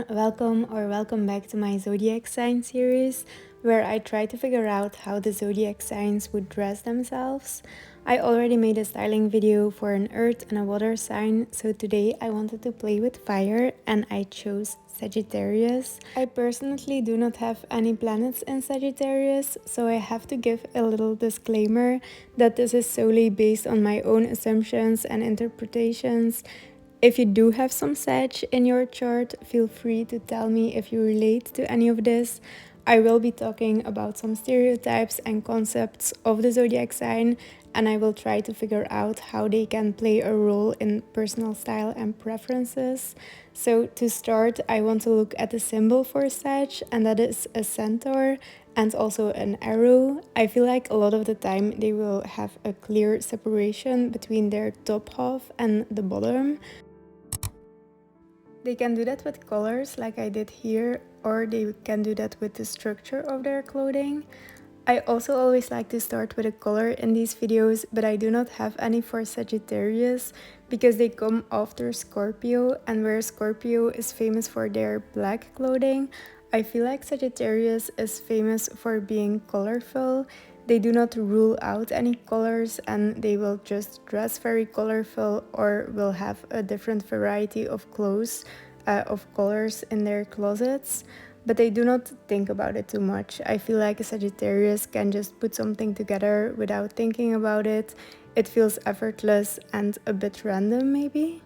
everyone, welcome back to my zodiac sign series, where I try to figure out how the zodiac signs would dress themselves. I already made a styling video for an earth and a water sign, so today I wanted to play with fire and I chose Sagittarius. I personally do not have any planets in Sagittarius, so I have to give a little disclaimer that this is solely based on my own assumptions and interpretations. If you do have some Sag in your chart, feel free to tell me if you relate to any of this. I will be talking about some stereotypes and concepts of the zodiac sign, and I will try to figure out how they can play a role in personal style and preferences. So to start, I want to look at the symbol for Sag, and that is a centaur and also an arrow. I feel like a lot of the time they will have a clear separation between their top half and the bottom. They can do that with colors like I did here, or they can do that with the structure of their clothing. I also always like to start with a color in these videos, but I do not have any for Sagittarius because they come after Scorpio, and where Scorpio is famous for their black clothing, I feel like Sagittarius is famous for being colorful. They do not rule out any colors and they will just dress very colorful or will have a different variety of clothes of colors in their closets, but they do not think about it too much. I feel like a Sagittarius can just put something together without thinking about it. It feels effortless and a bit random maybe.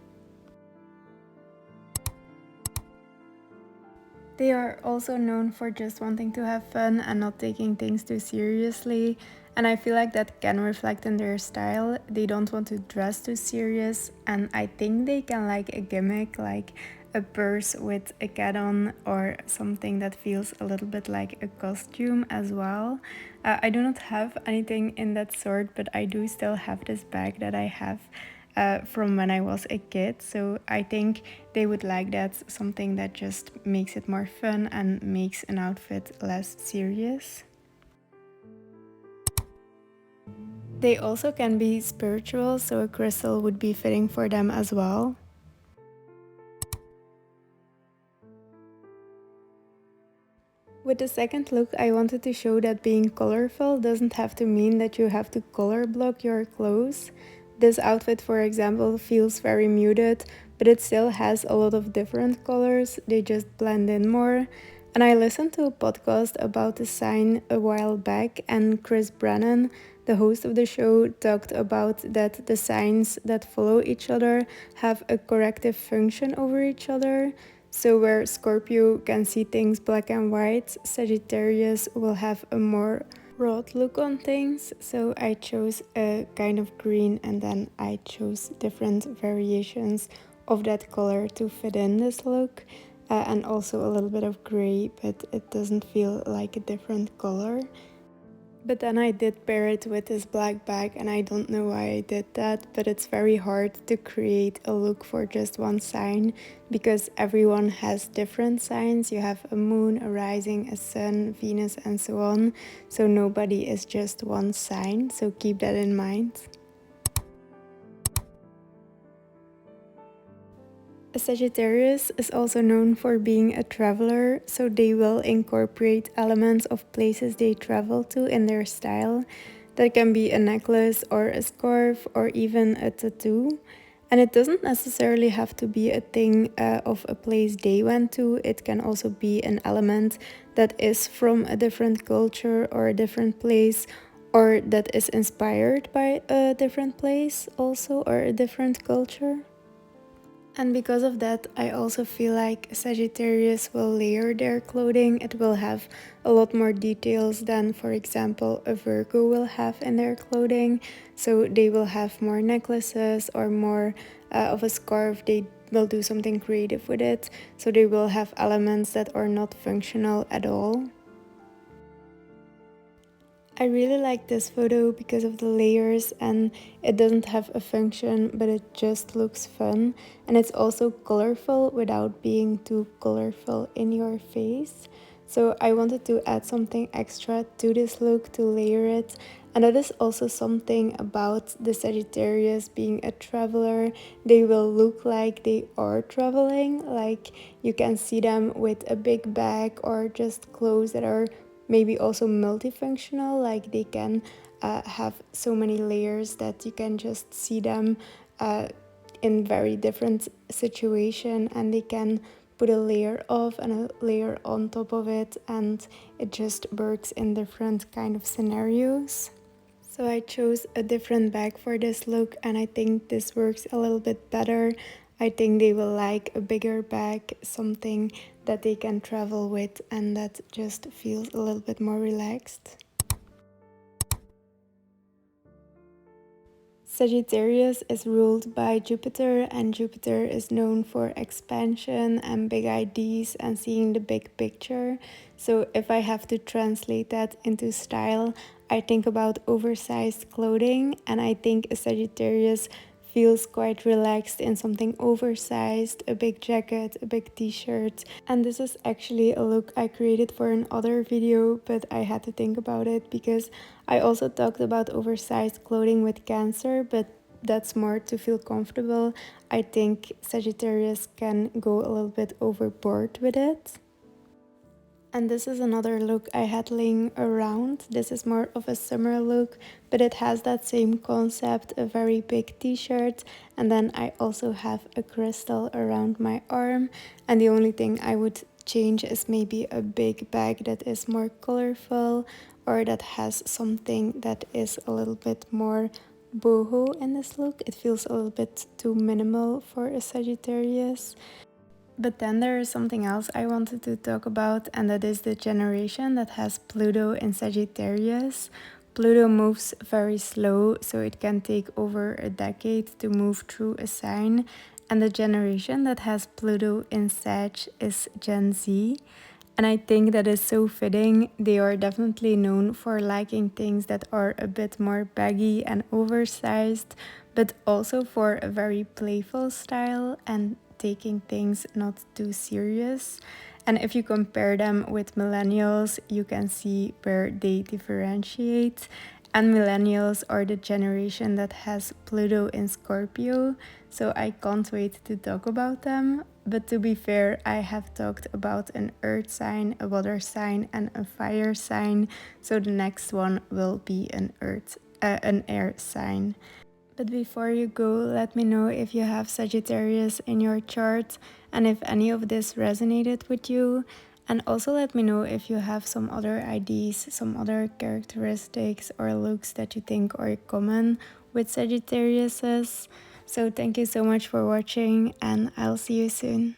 They are also known for just wanting to have fun and not taking things too seriously, and I feel like that can reflect in their style. They don't want to dress too serious, and I think they can like a gimmick, like a purse with a cat on or something that feels a little bit like a costume as well. I do not have anything in that sort, but I do still have this bag that I have from when I was a kid, so I think they would like that, something that just makes it more fun and makes an outfit less serious. They also can be spiritual, so a crystal would be fitting for them as well. With the second look, I wanted to show that being colorful doesn't have to mean that you have to color block your clothes. This outfit, for example, feels very muted, but it still has a lot of different colors. They just blend in more. And I listened to a podcast about the sign a while back, and Chris Brennan, the host of the show, talked about that the signs that follow each other have a corrective function over each other. So where Scorpio can see things black and white, Sagittarius will have a more broad look on things. So I chose a kind of green, and then I chose different variations of that color to fit in this look, and also a little bit of gray, but it doesn't feel like a different color. But then I did pair it with this black bag, and I don't know why I did that, but it's very hard to create a look for just one sign because everyone has different signs. You have a moon, a rising, a sun, Venus, and so on. So nobody is just one sign, so keep that in mind. A Sagittarius is also known for being a traveler, so they will incorporate elements of places they travel to in their style. That can be a necklace or a scarf or even a tattoo. And it doesn't necessarily have to be a thing of a place they went to. It can also be an element that is from a different culture or a different place, or that is inspired by a different place also, or a different culture. And because of that, I also feel like Sagittarius will layer their clothing. It will have a lot more details than, for example, a Virgo will have in their clothing. So they will have more necklaces or more of a scarf. They will do something creative with it. So they will have elements that are not functional at all. I really like this photo because of the layers, and it doesn't have a function, but it just looks fun, and it's also colorful without being too colorful in your face. So I wanted to add something extra to this look to layer it. And that is also something about the Sagittarius being a traveler. They will look like they are traveling, like you can see them with a big bag or just clothes that are maybe also multifunctional, like they can have so many layers that you can just see them in very different situation, and they can put a layer off and a layer on top of it, and it just works in different kind of scenarios. So I chose a different bag for this look, and I think this works a little bit better. I think they will like a bigger bag, something that they can travel with and that just feels a little bit more relaxed. Sagittarius is ruled by Jupiter, and Jupiter is known for expansion and big ideas and seeing the big picture. So if I have to translate that into style, I think about oversized clothing, and I think a Sagittarius feels quite relaxed in something oversized, a big jacket, a big t-shirt. And this is actually a look I created for another video, but I had to think about it because I also talked about oversized clothing with Cancer, but that's more to feel comfortable. I think Sagittarius can go a little bit overboard with it. And this is another look I had laying around. This is more of a summer look, but it has that same concept, a very big t-shirt. And then I also have a crystal around my arm. And the only thing I would change is maybe a big bag that is more colorful, or that has something that is a little bit more boho in this look. It feels a little bit too minimal for a Sagittarius. But then there is something else I wanted to talk about, and that is the generation that has Pluto in Sagittarius. Pluto moves very slow, so it can take over a decade to move through a sign. And the generation that has Pluto in Sag is Gen Z. And I think that is so fitting. They are definitely known for liking things that are a bit more baggy and oversized, but also for a very playful style and taking things not too serious. And if you compare them with millennials, you can see where they differentiate. And millennials are the generation that has Pluto in Scorpio, so I can't wait to talk about them. But to be fair, I have talked about an earth sign, a water sign, and a fire sign, so the next one will be an air sign. But before you go, let me know if you have Sagittarius in your chart and if any of this resonated with you. And also let me know if you have some other ideas, some other characteristics or looks that you think are common with Sagittariuses. So thank you so much for watching, and I'll see you soon.